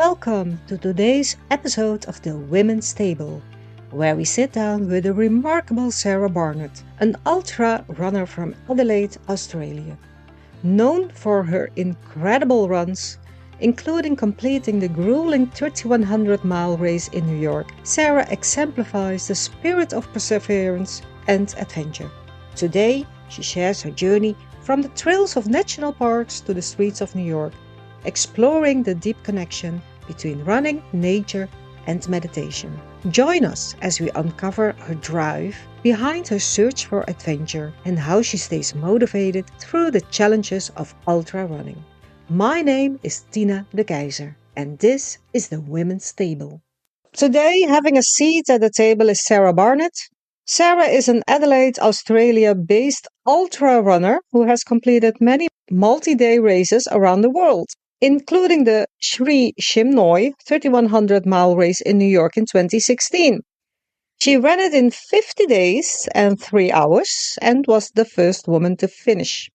Welcome to today's episode of the Women's Table, where we sit down with the remarkable Sarah Barnett, an ultra runner from Adelaide, Australia. Known for her incredible runs, including completing the grueling 3,100-mile race in New York, Sarah exemplifies the spirit of perseverance and adventure. Today, she shares her journey from the trails of national parks to the streets of New York, exploring the deep connection between running, nature, and meditation. Join us as we uncover her drive behind her search for adventure and how she stays motivated through the challenges of ultra running. My name is Tina de Keyzer, and this is the Women's Table. Today, having a seat at the table is Sarah Barnett. Sarah is an Adelaide, Australia-based ultra runner who has completed many multi-day races around the world, including the Sri Chinmoy 3,100-mile race in New York in 2016. She ran it in 50 days and 3 hours and was the first woman to finish.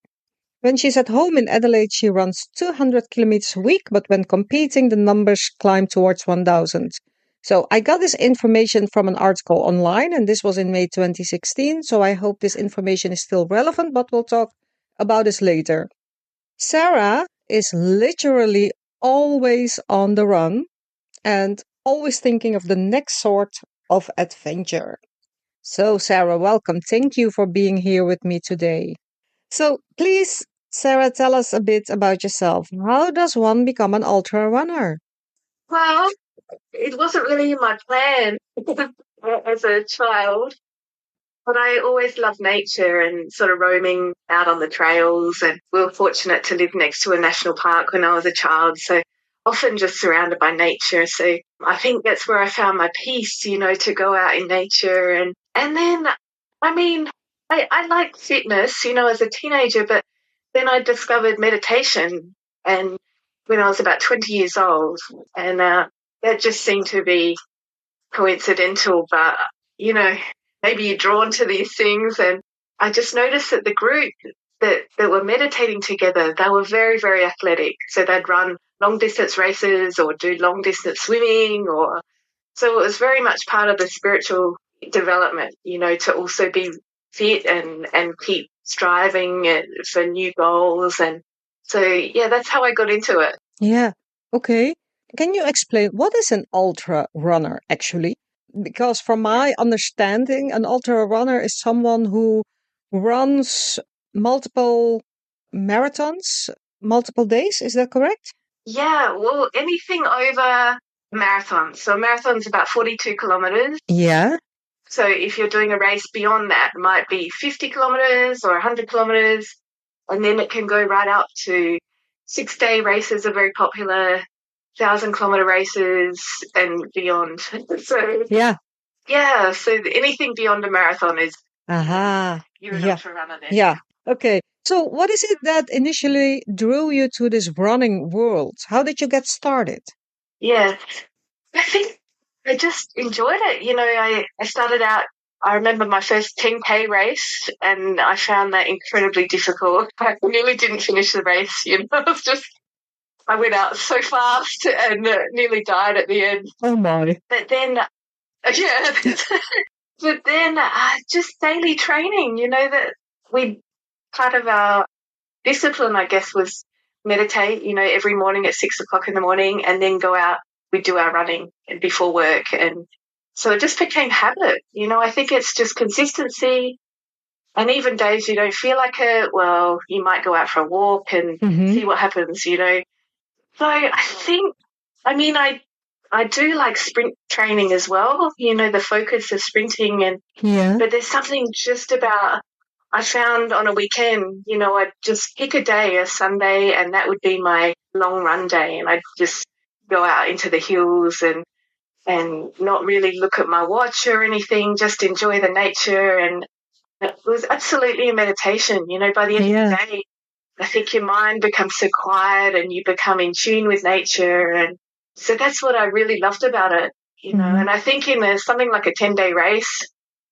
When she's at home in Adelaide, she runs 200 kilometers a week, but when competing, the numbers climb towards 1,000. So I got this information from an article online, and this was in May 2016, so I hope this information is still relevant, but we'll talk about this later. Sarah is literally always on the run and always thinking of the next sort of adventure. So, Sarah, welcome. Thank you for being here with me today. So, please, Sarah, tell us a bit about yourself. How does one become an ultra runner? Well, it wasn't really my plan as a child, but I always loved nature and sort of roaming out on the trails. And we were fortunate to live next to a national park when I was a child, so often just surrounded by nature. So I think that's where I found my peace, to go out in nature. And then, I liked fitness, as a teenager, but then I discovered meditation and when I was about 20 years old, and that just seemed to be coincidental, but maybe you're drawn to these things. And I just noticed that the group that were meditating together, they were very, very athletic. So they'd run long distance races or do long distance swimming, or so it was very much part of the spiritual development, to also be fit and keep striving for new goals. And so, yeah, that's how I got into it. Yeah, okay. Can you explain what is an ultra runner actually? Because from my understanding, an ultra runner is someone who runs multiple marathons, multiple days. Is that correct? Yeah, well, anything over marathon. So a marathon's about 42 kilometers. Yeah. So if you're doing a race beyond that, it might be 50 kilometers or 100 kilometers. And then it can go right up to 6-day races are very popular, 1,000-kilometer races and beyond. So so anything beyond a marathon is you're an ultra runner then. Yeah. Okay. So what is it that initially drew you to this running world? How did you get started? Yeah, I think I just enjoyed it. I started out, I remember my first 10K race, and I found that incredibly difficult. I nearly didn't finish the race, It was just, I went out so fast and nearly died at the end. Oh my. But then, just daily training, that part of our discipline, I guess, was meditate, every morning at 6 o'clock in the morning, and then go out. We do our running before work. And so it just became habit. I think it's just consistency. And even days you don't feel like it, well, you might go out for a walk and see what happens, So I think, I do like sprint training as well, the focus of sprinting. But there's something just about, I found on a weekend, I'd just pick a day, a Sunday, and that would be my long run day. And I'd just go out into the hills and not really look at my watch or anything, just enjoy the nature. And it was absolutely a meditation. By the end of the day, I think your mind becomes so quiet and you become in tune with nature. And so that's what I really loved about it, And I think in something like a 10-day race,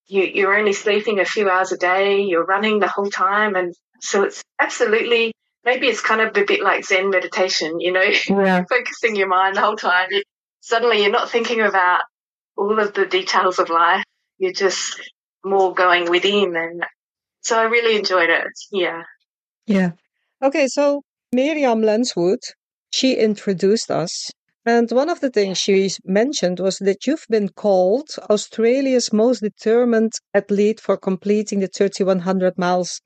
you're only sleeping a few hours a day, you're running the whole time. And so it's absolutely maybe it's kind of a bit like Zen meditation, Yeah. You're focusing your mind the whole time. Suddenly you're not thinking about all of the details of life. You're just more going within. And so I really enjoyed it. Yeah. Yeah. Okay, so Miriam Lenswood, she introduced us. And one of the things she mentioned was that you've been called Australia's most determined athlete for completing the 3,100 miles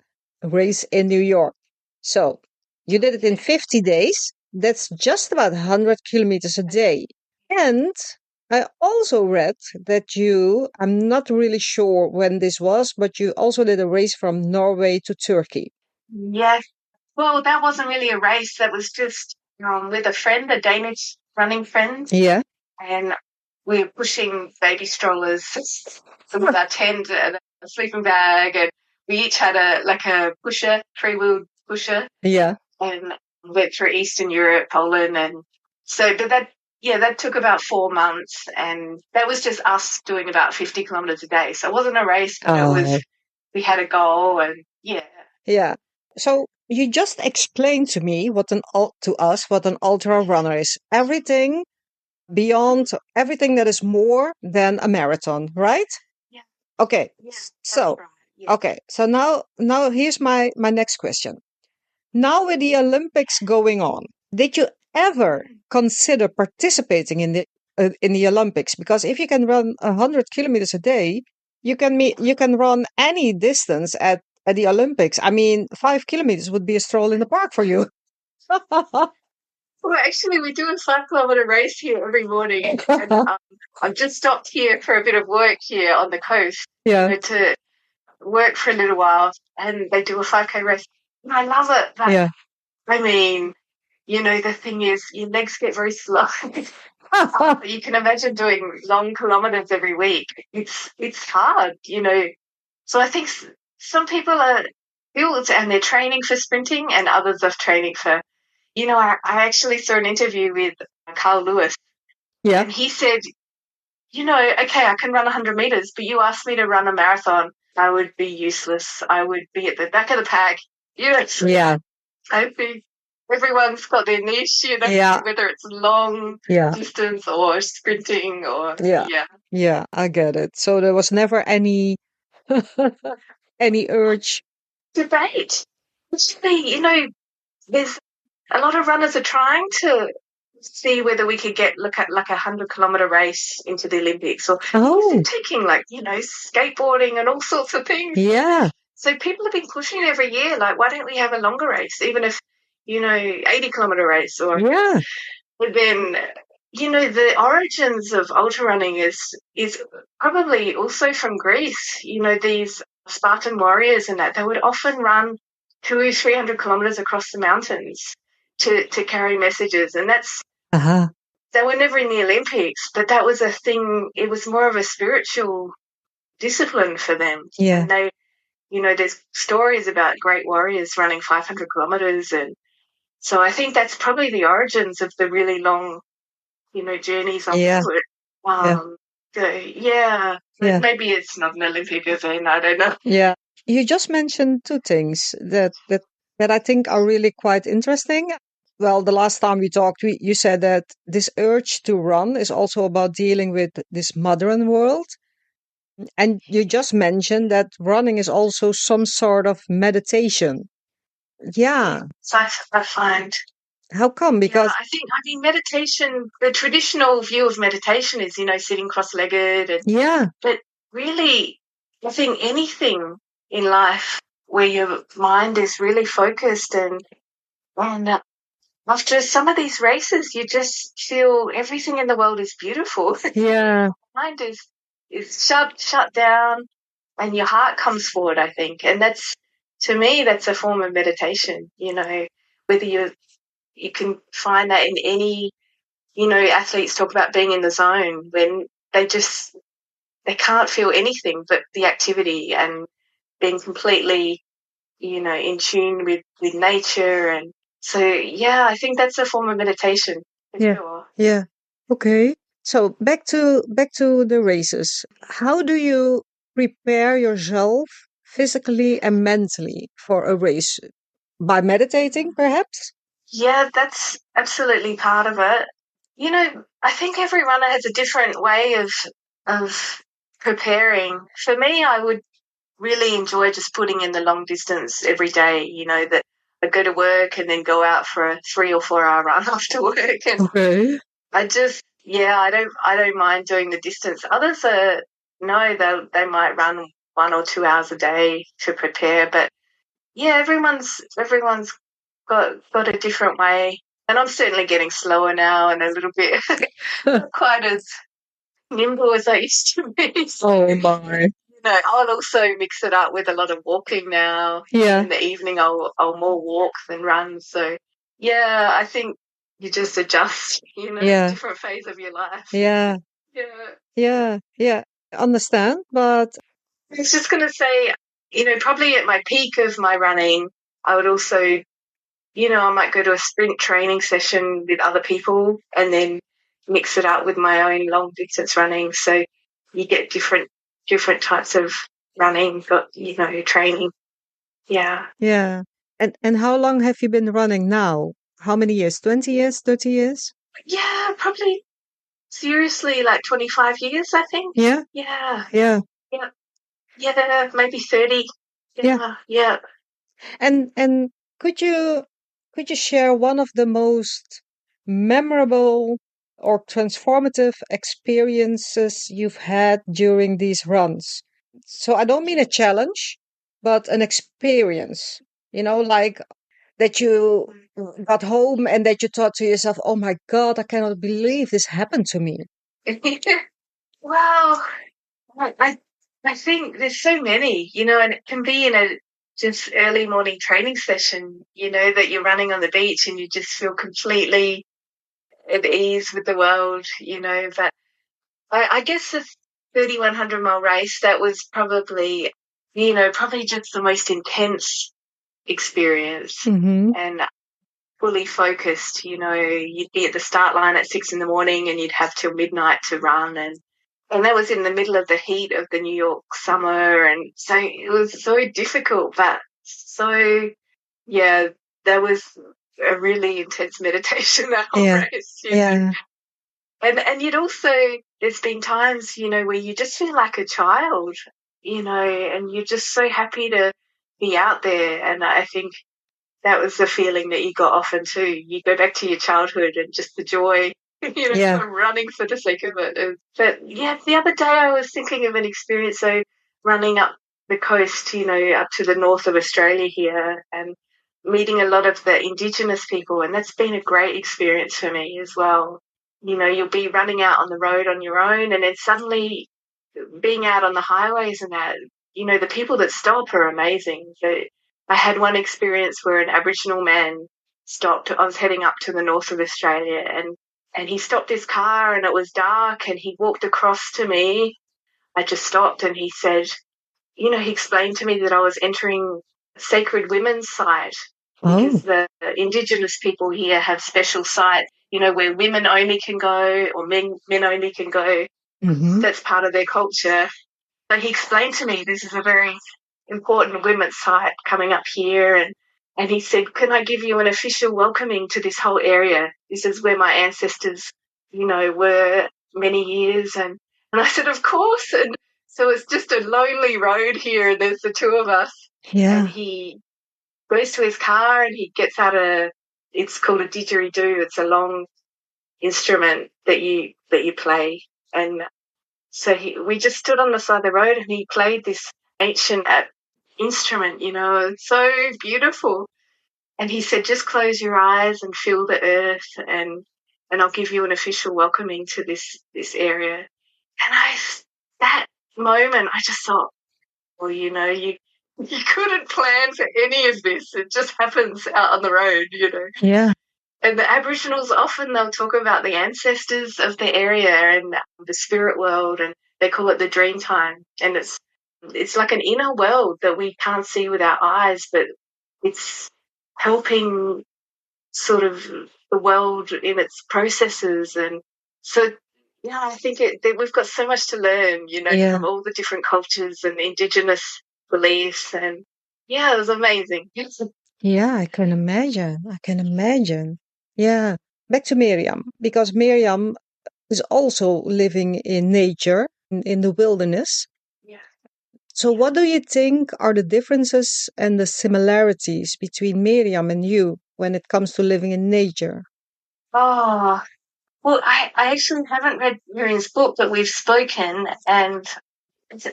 race in New York. So you did it in 50 days. That's just about 100 kilometers a day. And I also read that I'm not really sure when this was, but you also did a race from Norway to Turkey. Yes. Well, that wasn't really a race. That was just with a friend, a Danish running friend. Yeah. And we were pushing baby strollers with our tent and a sleeping bag. And we each had a pusher, 3-wheeled pusher. Yeah. And went through Eastern Europe, Poland. And so, but that took about 4 months. And that was just us doing about 50 kilometers a day. So it wasn't a race, but we had a goal. And yeah. Yeah. So you just explained to me what an ultra runner is. Everything beyond everything that is more than a marathon, right? Yeah. Okay. Yeah, So right. Yeah. okay. So now here's my next question. Now with the Olympics going on, did you ever consider participating in the Olympics? Because if you can run 100 kilometers a day, you can run any distance at the Olympics. I mean, 5 kilometers would be a stroll in the park for you. Well, actually, we do a 5-kilometer race here every morning. And I've just stopped here for a bit of work here on the coast, Yeah. to work for a little while. And they do a 5K race. And I love it. But Yeah. I mean, the thing is, your legs get very slow. You can imagine doing long kilometers every week. It's hard, So I think some people are built and they're training for sprinting, and others are training for. I actually saw an interview with Carl Lewis, Yeah. and he said, okay, I can run 100 meters, but you asked me to run a marathon, I would be useless. I would be at the back of the pack. Yeah. I think everyone's got their niche, Yeah. whether it's long Yeah. distance or sprinting or, Yeah. yeah. Yeah, I get it. So there was never any any urge. Debate. Actually, there's a lot of runners are trying to see whether we could look at like a 100-kilometer race into the Olympics, or Oh, taking skateboarding and all sorts of things. yeah. So people have been pushing it every year. Like, why don't we have a longer race, even if 80-kilometer race, or Yeah. but then the origins of ultra running is probably also from Greece. These Spartan warriors and that they would often run 200-300 kilometers across the mountains to carry messages, and that's Uh-huh. they were never in the Olympics, but that was a thing. It was more of a spiritual discipline for them. Yeah. And they, there's stories about great warriors running 500 kilometers. And so I think that's probably the origins of the really long, journeys on Yeah. foot. Yeah. So, yeah. Yeah. Maybe it's not an Olympic event. I don't know. Yeah. You just mentioned two things that I think are really quite interesting. Well, the last time we talked, you said that this urge to run is also about dealing with this modern world. And you just mentioned that running is also some sort of meditation. Yeah. So I find. How come? Because I think meditation, the traditional view of meditation is, sitting cross-legged. yeah. But really, I think anything in life where your mind is really focused and after some of these races, you just feel everything in the world is beautiful. Yeah. Mind is shut down, and your heart comes forward, I think. And to me, that's a form of meditation. Whether you can find that in any, athletes talk about being in the zone when they can't feel anything but the activity and being completely, in tune with nature. And so, yeah, I think that's a form of meditation for Yeah. sure. Yeah. Okay. So back to the races. How do you prepare yourself physically and mentally for a race? By meditating, perhaps? Yeah, that's absolutely part of it. You know, I think every runner has a different way of preparing. For me, I would really enjoy just putting in the long distance every day, that I go to work and then go out for a 3 or 4 hour run after work. And Okay. I don't mind doing the distance. Others are, no, they might run 1 or 2 hours a day to prepare. But yeah, everyone's got a different way. And I'm certainly getting slower now and a little bit not quite as nimble as I used to be. So, Oh my. I'll also mix it up with a lot of walking now. Yeah. In the evening, I'll more walk than run. So, yeah, I think you just adjust, Yeah. different phase of your life. Yeah. Yeah. Yeah. Yeah. Understand, but I was just going to say, probably at my peak of my running, I would also, I might go to a sprint training session with other people and then mix it up with my own long distance running. So you get different types of running, but training. Yeah. yeah. And how long have you been running now? How many years? 20 years? 30 years? Yeah, probably seriously like 25 years, I think. Yeah. Yeah. Yeah. Yeah. Yeah, maybe 30. Yeah. Yeah. Yeah. And could you share one of the most memorable or transformative experiences you've had during these runs? So I don't mean a challenge, but an experience, like that you got home and that you thought to yourself, oh my God, I cannot believe this happened to me. Well, I think there's so many, and it can be in a just early morning training session, that you're running on the beach and you just feel completely at ease with the world, But I guess the 3,100 mile race, that was probably just the most intense experience Mm-hmm. and fully focused. You'd be at the start line at 6 in the morning and you'd have till midnight to run, and that was in the middle of the heat of the New York summer, and so it was so difficult, but so yeah, that was a really intense meditation, that whole Yeah. race. Yeah. And you'd also, there's been times, where you just feel like a child, and you're just so happy to be out there. And I think that was the feeling that you got often too. You go back to your childhood and just the joy, Yeah. of running for the sake of it. But yeah, the other day I was thinking of an experience, so running up the coast, up to the north of Australia here, and meeting a lot of the Indigenous people. And that's been a great experience for me as well. You'll be running out on the road on your own, and then suddenly being out on the highways and that, the people that stop are amazing. I had one experience where an Aboriginal man stopped. I was heading up to the north of Australia, and he stopped his car and it was dark, and he walked across to me. I just stopped and he said, he explained to me that I was entering a sacred women's site Oh. because the Indigenous people here have special sites, where women only can go or men only can go. Mm-hmm. That's part of their culture. So he explained to me this is a very important women's site coming up here, and he said, can I give you an official welcoming to this whole area? This is where my ancestors, were many years. And I said, of course. And so it's just a lonely road here, and there's the two of us. And Yeah. he goes to his car and he gets out it's called a didgeridoo. It's a long instrument that you play. And so we just stood on the side of the road and he played this ancient instrument, it's so beautiful. And he said, just close your eyes and feel the earth, and I'll give you an official welcoming to this area. And that moment, I just thought, well, you couldn't plan for any of this. It just happens out on the road. Yeah. And the Aboriginals, often they'll talk about the ancestors of the area and the spirit world, and they call it the dream time. And it's like an inner world that we can't see with our eyes, but it's helping sort of the world in its processes. And so, yeah, I think that we've got so much to learn, Yeah. from all the different cultures and Indigenous beliefs. And yeah, it was amazing. Yeah, I can imagine. I can imagine. Yeah. Back to Miriam, because Miriam is also living in nature, in the wilderness. Yeah. So, what do you think are the differences and the similarities between Miriam and you when it comes to living in nature? Oh, well, I actually haven't read Miriam's book, but we've spoken, and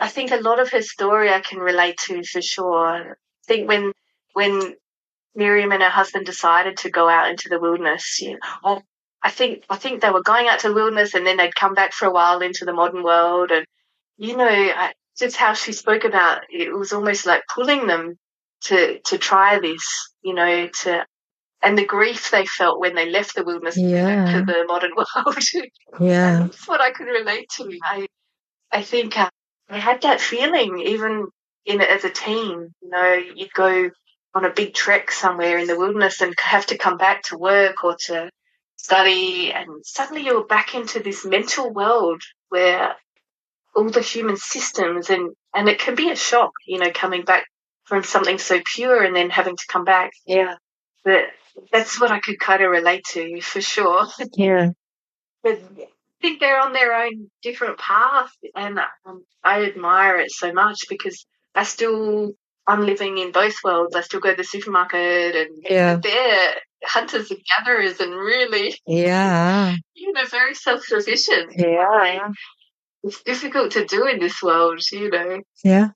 I think a lot of her story I can relate to for sure. I think when Miriam and her husband decided to go out into the wilderness, well, I think they were going out to the wilderness, and then they'd come back for a while into the modern world, and just how she spoke about it was almost like pulling them to try this, to and the grief they felt when they left the wilderness to go back to Yeah, the modern world. And yeah, that's what I could relate to. I think I had that feeling even in as a teen. You'd go on a big trek somewhere in the wilderness and have to come back to work or to study, and suddenly you're back into this mental world where all the human systems and it can be a shock, coming back from something so pure and then having to come back. yeah, But that's what I could kind of relate to for sure. yeah, But I think they're on their own different path, and I admire it so much because I still I'm living in both worlds. I still go to the supermarket, yeah, and they're hunters and gatherers, and really, yeah, very self-sufficient. yeah, It's difficult to do in this world. yeah, Yeah.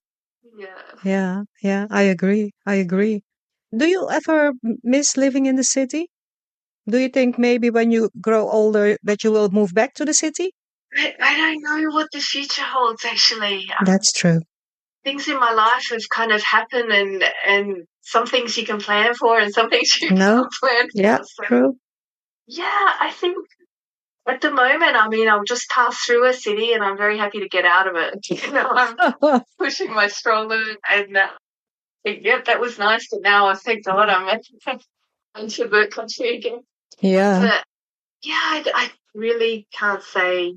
yeah, yeah. I agree. I agree. Do you ever miss living in the city? Do you think maybe when you grow older that you will move back to the city? I don't know what the future holds actually. That's true. Things in my life have kind of happened, and some things you can plan for and some things you No? can't plan Yeah, for. So true. yeah, I think at the moment, I mean, I'll just pass through a city and I'm very happy to get out of it. I'm pushing my stroller and think, yep, that was nice, but now I thank God I'm into the country again. Yeah, But yeah, I really can't say.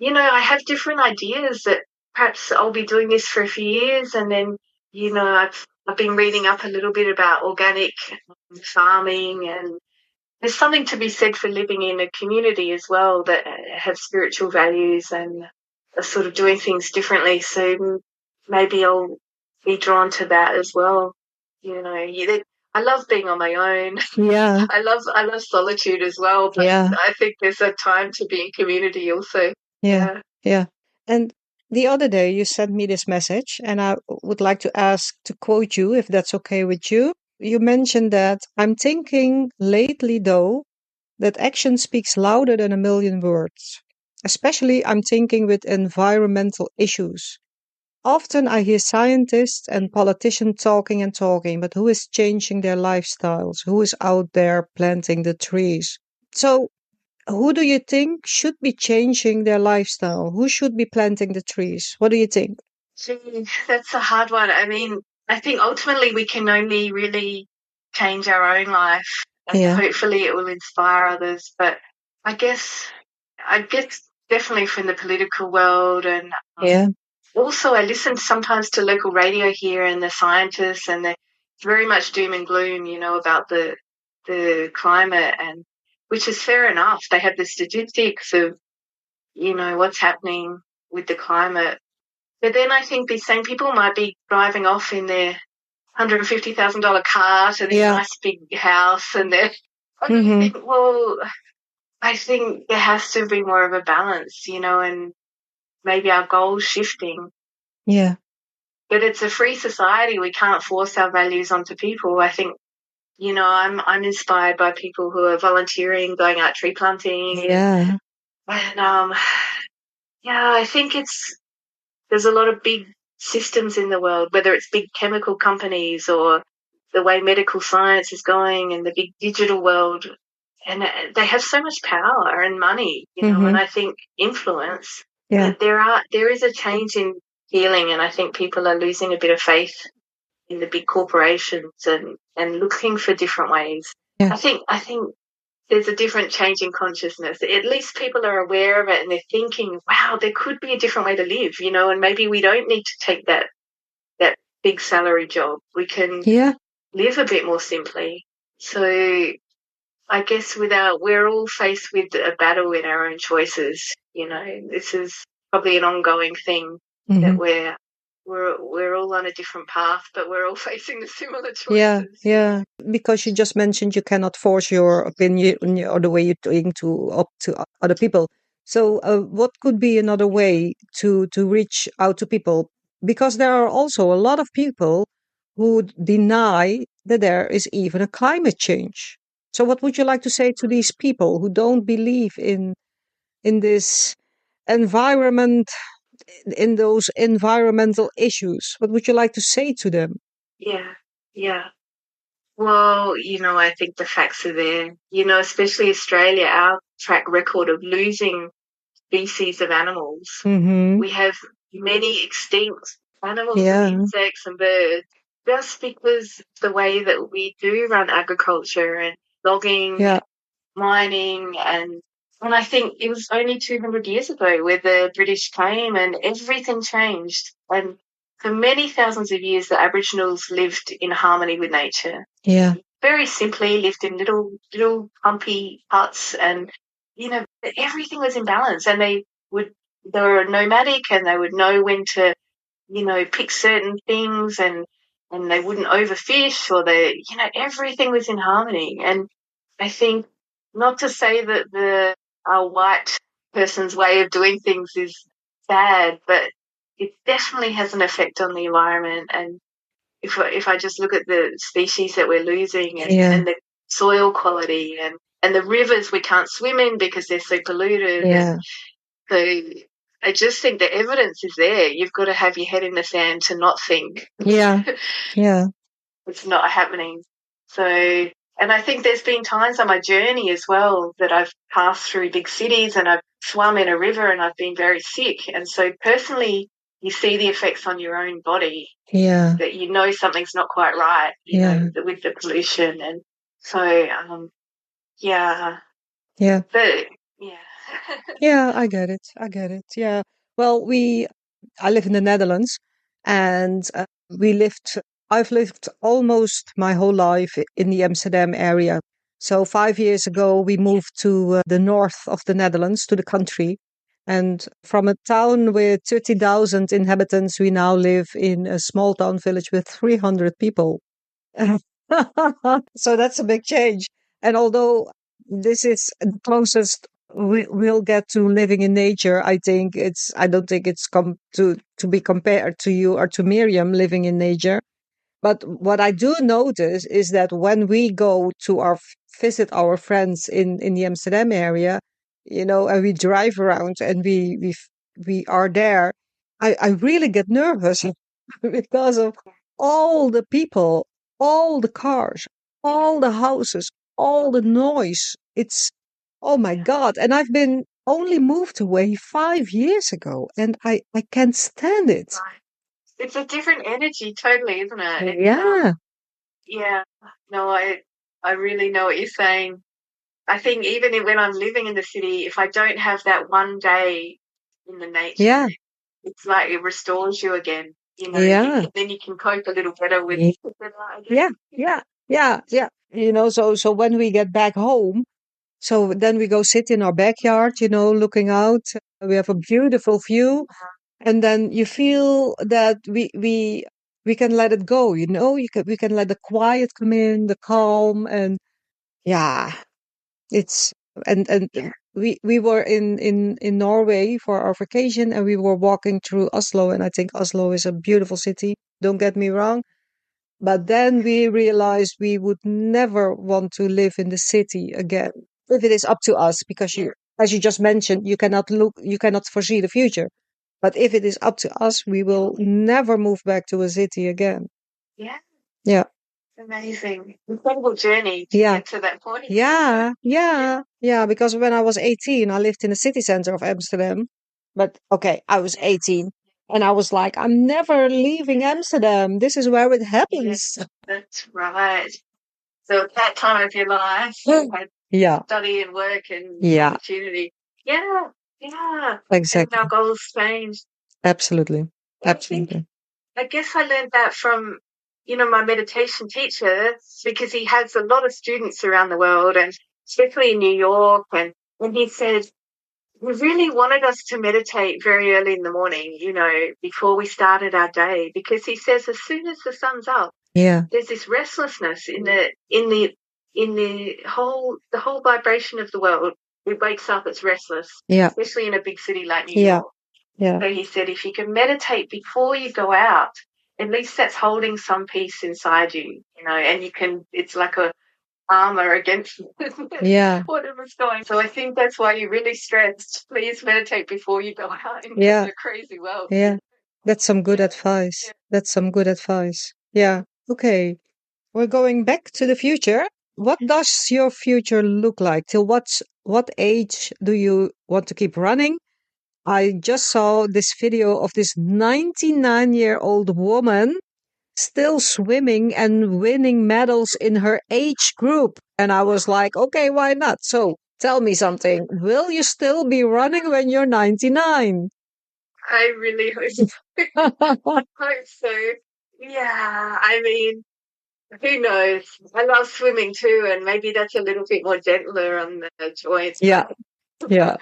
I have different ideas that perhaps I'll be doing this for a few years, and then I've been reading up a little bit about organic farming, and there's something to be said for living in a community as well that have spiritual values and are sort of doing things differently. So maybe I'll be drawn to that as well. I love being on my own. yeah, I love solitude as well, but yeah, I think there's a time to be in community also. yeah, Yeah. yeah. And the other day you sent me this message, and I would like to ask to quote you if that's okay with you. You mentioned that I'm thinking lately, though, that action speaks louder than a million words. Especially, I'm thinking with environmental issues. Often I hear scientists and politicians talking and talking, but who is changing their lifestyles? Who is out there planting the trees? So, who do you think should be changing their lifestyle? Who should be planting the trees? What do you think? Gee, that's a hard one. I mean, I think ultimately we can only really change our own life, and Yeah, hopefully it will inspire others. But I guess, I guess definitely from the political world, and yeah, also I listen sometimes to local radio here and the scientists, and they're very much doom and gloom, about the climate, and which is fair enough. They have the statistics of what's happening with the climate, but then I think these same people might be driving off in their $150,000 car to this yeah. nice big house, and I Mm-hmm. think, well, I think there has to be more of a balance, and maybe our goals shifting. Yeah, But it's a free society. We can't force our values onto people. I think, I'm inspired by people who are volunteering, going out tree planting, yeah, and yeah, I think there's a lot of big systems in the world, whether it's big chemical companies or the way medical science is going and the big digital world. And they have so much power and money, and mm-hmm. I think influence. Yeah, But there is a change in feeling, and I think people are losing a bit of faith in the big corporations and looking for different ways. yeah, I think there's a different change in consciousness. At least people are aware of it and they're thinking, wow, there could be a different way to live, and maybe we don't need to take that big salary job. We can yeah. live a bit more simply. So I guess we're all faced with a battle in our own choices. This is probably an ongoing thing that we're all on a different path, but we're all facing the similar Yeah, choices. yeah. Because you just mentioned you cannot force your opinion or the way you're doing to up to other people. So, what could be another way to reach out to people? Because there are also a lot of people who deny that there is even a climate change. So, what would you like to say to these people who don't believe in this environment, in those environmental issues? What would you like to say to them? Yeah, yeah. Well, I think the facts are there. Especially Australia, our track record of losing species of animals. Mm-hmm. We have many extinct animals Yeah. and insects and birds just because the way that we do run agriculture and logging, Yeah. mining, and I think it was only 200 years ago where the British came and everything changed. And for many thousands of years, the Aboriginals lived in harmony with nature. Yeah. Very simply lived in little humpy huts, and everything was in balance, and they were nomadic, and they would know when to pick certain things, and they wouldn't overfish, or everything was in harmony. And I think, not to say that our white person's way of doing things is bad, but it definitely has an effect on the environment. And if I just look at the species that we're losing, and the soil quality, and the rivers we can't swim in because they're so polluted. Yeah. And so I just think the evidence is there. You've got to have your head in the sand to not think Yeah. Yeah. it's not happening. So, and I think there's been times on my journey as well that I've passed through big cities and I've swum in a river and I've been very sick. And so personally, you see the effects on your own body, Yeah. that something's not quite right, with the pollution. And so, yeah. Yeah. But, yeah. Yeah, I get it. I get it. Yeah. Well, I live in the Netherlands, and I've lived almost my whole life in the Amsterdam area. So 5 years ago, we moved to the north of the Netherlands, to the country. And from a town with 30,000 inhabitants, we now live in a small town village with 300 people. So that's a big change. And although this is the closest we'll get to living in nature, I don't think it's come to be compared to you or to Miriam living in nature. But what I do notice is that when we go to visit our friends in the Amsterdam area, and we drive around and we are there, I really get nervous because of all the people, all the cars, all the houses, all the noise. It's, oh my God. And I've been only moved away 5 years ago, and I can't stand it. It's a different energy, totally, isn't it? Yeah. Yeah. No, I really know what you're saying. I think even when I'm living in the city, if I don't have that one day in the nature, Yeah. it's like it restores you again. Yeah. Then you can cope a little better with Ye- with it, I guess. Yeah. Yeah. Yeah. Yeah. So when we get back home, so then we go sit in our backyard, looking out. We have a beautiful view, and then you feel that we can let it go. We can let the quiet come in, the calm, and yeah, it's and Yeah. we were in Norway for our vacation, and we were walking through Oslo, and I think Oslo is a beautiful city. Don't get me wrong. But then we realized we would never want to live in the city again if it is up to us, because as you just mentioned, you cannot foresee the future. But if it is up to us, we will never move back to a city again. Yeah. Yeah. Amazing. Incredible journey to Yeah. get to that point. Yeah. Yeah. Yeah. Because when I was 18, I lived in the city center of Amsterdam. But okay, I was 18. And I was like, I'm never leaving Amsterdam. This is where it happens. That's right. So at that time of your life, you had Yeah. study and work and Yeah. opportunity. Yeah, yeah. Exactly. And our goals changed. Absolutely. I think, Absolutely. I guess I learned that from, my meditation teacher, because he has a lot of students around the world, and especially in New York, and he said, we really wanted us to meditate very early in the morning, before we started our day, because he says as soon as the sun's up, there's this restlessness in the whole vibration of the world. It wakes up, it's restless, especially in a big city like New York. So he said, if you can meditate before you go out, at least that's holding some peace inside you, and it's like a armor against whatever's going. So I think that's why you really stressed, please meditate before you go out into the crazy world. That's some good advice. That's some good advice. Yeah. Okay. We're going back to the future. What does your future look like? Till what age do you want to keep running? I just saw this video of this 99-year-old woman still swimming and winning medals in her age group. And I was like, okay, why not? So tell me something. Will you still be running when you're 99? I really hope so. Yeah, I mean, who knows? I love swimming too, and maybe that's a little bit more gentler on the joints. Yeah. I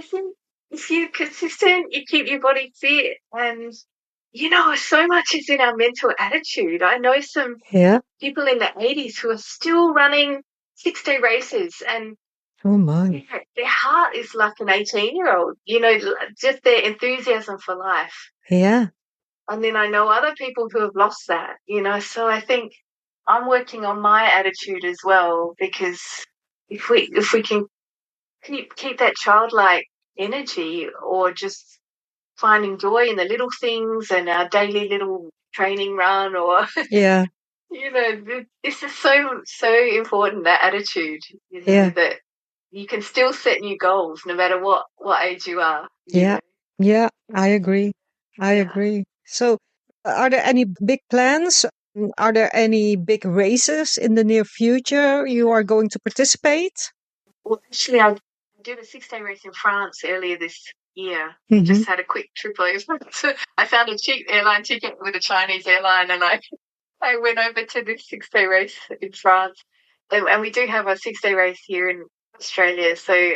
think if you're consistent, you keep your body fit, and so much is in our mental attitude. I know some people in the 80s who are still running 6-day races, and oh my, their heart is like an 18-year-old, just their enthusiasm for life. Yeah. And then I know other people who have lost that, so I think I'm working on my attitude as well, because if we can keep that childlike energy, or just finding joy in the little things and our daily little training run, or Yeah. this is so important, that attitude, that you can still set new goals no matter what age you are. Yeah, I agree. I agree. So, are there any big plans? Are there any big races in the near future you are going to participate? Well, actually, I did a 6-day race in France earlier this year. Just had a quick trip over. So I found a cheap airline ticket with a Chinese airline, and I went over to this 6-day race in France. And we do have a 6-day race here in Australia. So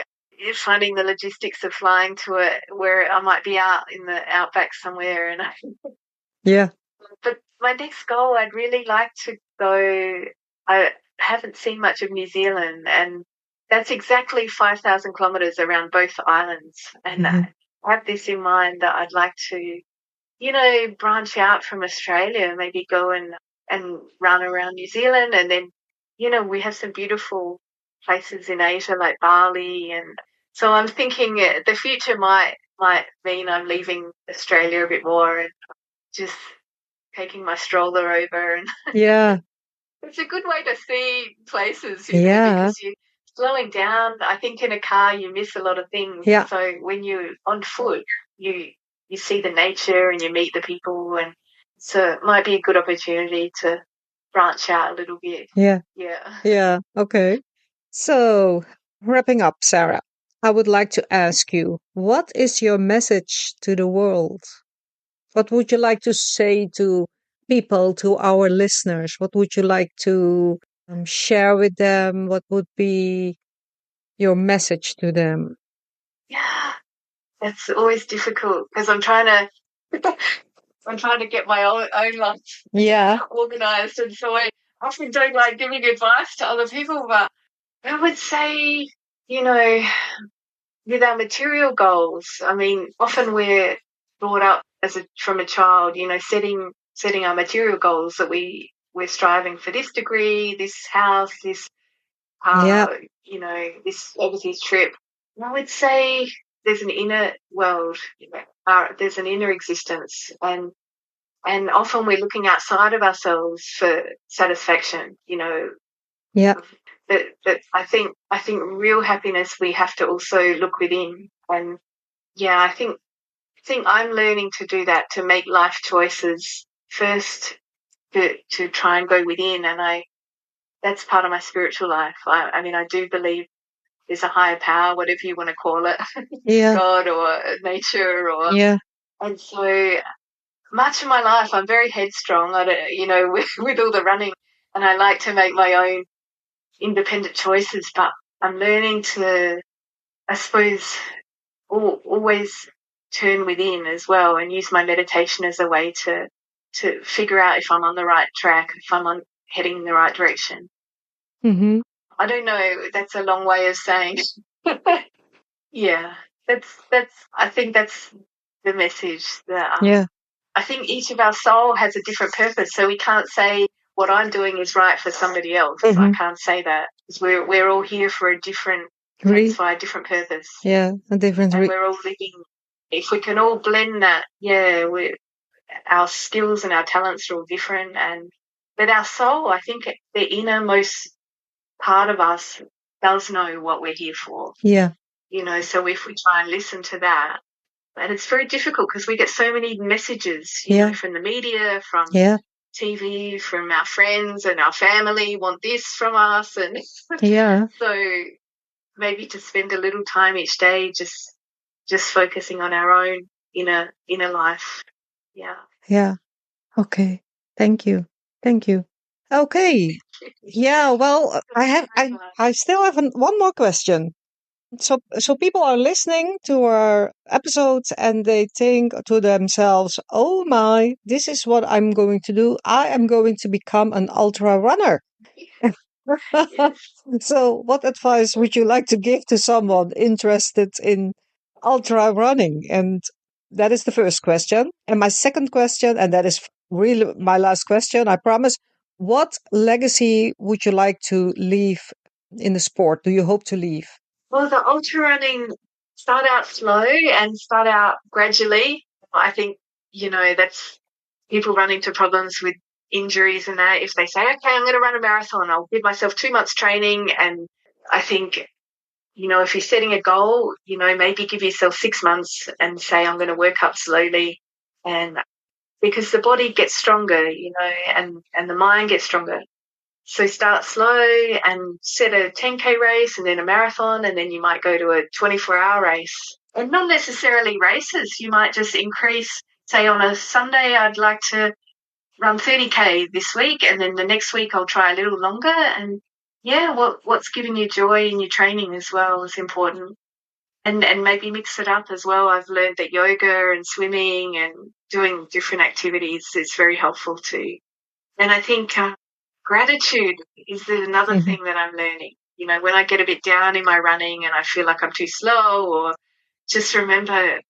finding the logistics of flying to it, where I might be out in the outback somewhere. Yeah. But my next goal, I'd really like to go. I haven't seen much of New Zealand, and that's exactly 5,000 kilometres around both islands. And I have this in mind, that I'd like to, branch out from Australia, maybe go and run around New Zealand. And then, we have some beautiful places in Asia like Bali. And so I'm thinking the future might mean I'm leaving Australia a bit more and just taking my stroller over. And Yeah. it's a good way to see places, because you're slowing down. I think in a car you miss a lot of things. Yeah. So when you're on foot, you see the nature and you meet the people, and so it might be a good opportunity to branch out a little bit. Yeah. Okay. So, wrapping up, Sarah, I would like to ask you, what is your message to the world? What would you like to say to people, to our listeners? What would you like to share with them? What would be your message to them? Yeah, that's always difficult, because I'm trying to get my own life organized, and so I often don't like giving advice to other people. But I would say, with our material goals, I mean, often we're brought up from a child, setting our material goals, that we're striving for this degree, this house, this this overseas trip. And I would say there's an inner world, there's an inner existence, and often we're looking outside of ourselves for satisfaction. But I think real happiness, we have to also look within. And I think I'm learning to do that, to make life choices first, to try and go within. And that's part of my spiritual life. I mean, I do believe there's a higher power, whatever you want to call it, God or nature, and so much of my life I'm very headstrong, with all the running, and I like to make my own independent choices, but I'm learning to, I suppose, always turn within as well and use my meditation as a way to figure out if I'm on the right track, if I'm heading in the right direction. Mm-hmm. I don't know. That's a long way of saying. Yeah, I think that's the message. Yeah. I think each of our soul has a different purpose, so we can't say what I'm doing is right for somebody else. Mm-hmm. I can't say that because we're all here for a different different purpose. Yeah, a different. And we're all living. If we can all blend that, yeah, our skills and our talents are all different, but our soul, I think, the innermost part of us does know what we're here for. Yeah. So if we try and listen to that, and it's very difficult because we get so many messages, from the media, from TV, from our friends and our family want this from us, and so maybe to spend a little time each day just focusing on our own inner life. Yeah. Yeah. Okay. Thank you. Okay. Yeah. Well, I still have one more question. So people are listening to our episodes and they think to themselves, "Oh my, this is what I'm going to do. I am going to become an ultra runner." So, what advice would you like to give to someone interested in ultra running? And that is the first question. And my second question, and that is really my last question, I promise. What legacy would you like to leave in the sport? Do you hope to leave? Well, the ultra running start out slow and start out gradually. I think, that's people run into problems with injuries and that. If they say, okay, I'm going to run a marathon, I'll give myself 2 months training. And I think, if you're setting a goal, maybe give yourself 6 months and say, I'm going to work up slowly. And because the body gets stronger, and the mind gets stronger. So start slow and set a 10K race and then a marathon, and then you might go to a 24-hour race. And not necessarily races. You might just increase, say on a Sunday, I'd like to run 30K this week, and then the next week I'll try a little longer. And yeah, what's giving you joy in your training as well is important. And maybe mix it up as well. I've learned that yoga and swimming and doing different activities is very helpful too. And I think gratitude is another thing that I'm learning. When I get a bit down in my running and I feel like I'm too slow, or just remember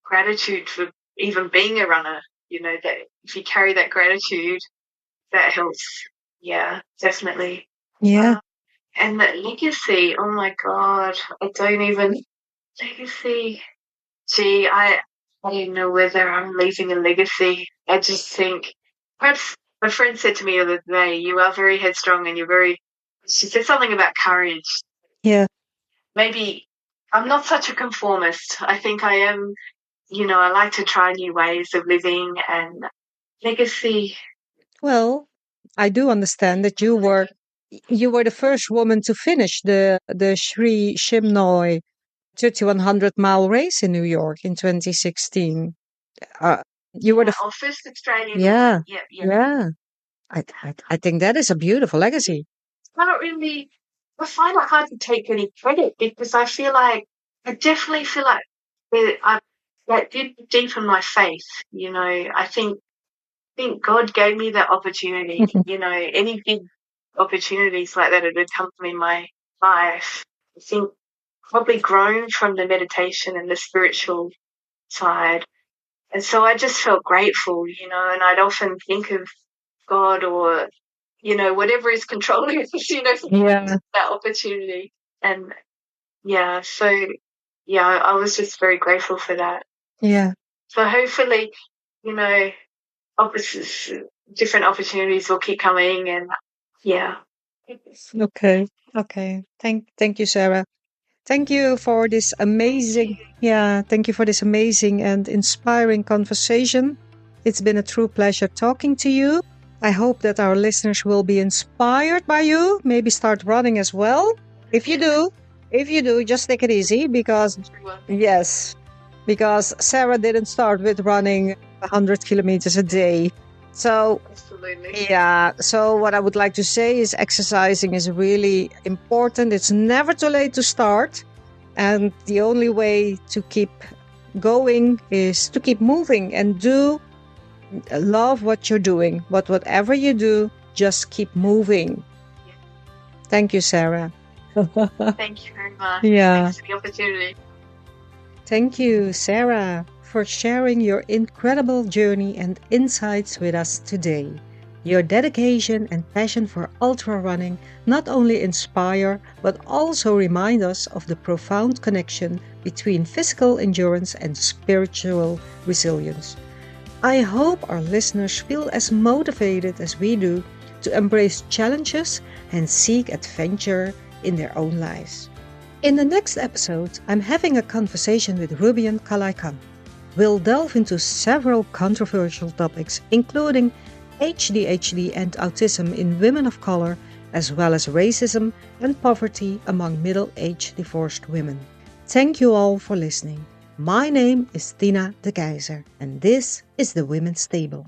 gratitude for even being a runner, that if you carry that gratitude, that helps. Yeah, definitely. Yeah. And that legacy, oh my God, I don't even, legacy. Gee, I don't know whether I'm leaving a legacy. I just think perhaps my friend said to me the other day, you are very headstrong and she said something about courage. Yeah. Maybe I'm not such a conformist. I think I am, I like to try new ways of living and legacy. Well, I do understand that you were the first woman to finish the Sri Chinmoy 3100-mile race in New York in 2016. You were the first Australian. yeah, yeah. I think that is a beautiful legacy. Not really. I find it hard to take any credit because I definitely feel like that did deepen my faith. I think God gave me that opportunity. Any big opportunities like that had come in my life. I think probably grown from the meditation and the spiritual side. And so I just felt grateful, and I'd often think of God or, whatever is controlling us, that opportunity. And yeah, so yeah, I was just very grateful for that. Yeah. So hopefully, different opportunities will keep coming, and yeah. Okay. Thank you, Sarah. Thank you for this amazing and inspiring conversation. It's been a true pleasure talking to you. I hope that our listeners will be inspired by you, maybe start running as well. If you do, just take it easy because Sarah didn't start with running 100 kilometers a day. So, Absolutely. yeah. So, what I would like to say is exercising is really important. It's never too late to start. And the only way to keep going is to keep moving and love what you're doing. But whatever you do, just keep moving. Yeah. Thank you, Sarah. Thank you very much. Yeah. Thanks for the opportunity. Thank you, Sarah, for sharing your incredible journey and insights with us today. Your dedication and passion for ultra running not only inspire but also remind us of the profound connection between physical endurance and spiritual resilience. I hope our listeners feel as motivated as we do to embrace challenges and seek adventure in their own lives. In the next episode, I'm having a conversation with Rubian Kalaikan. We'll delve into several controversial topics, including ADHD and autism in women of color, as well as racism and poverty among middle-aged divorced women. Thank you all for listening. My name is Tina de Keyzer, and this is the Women's Table.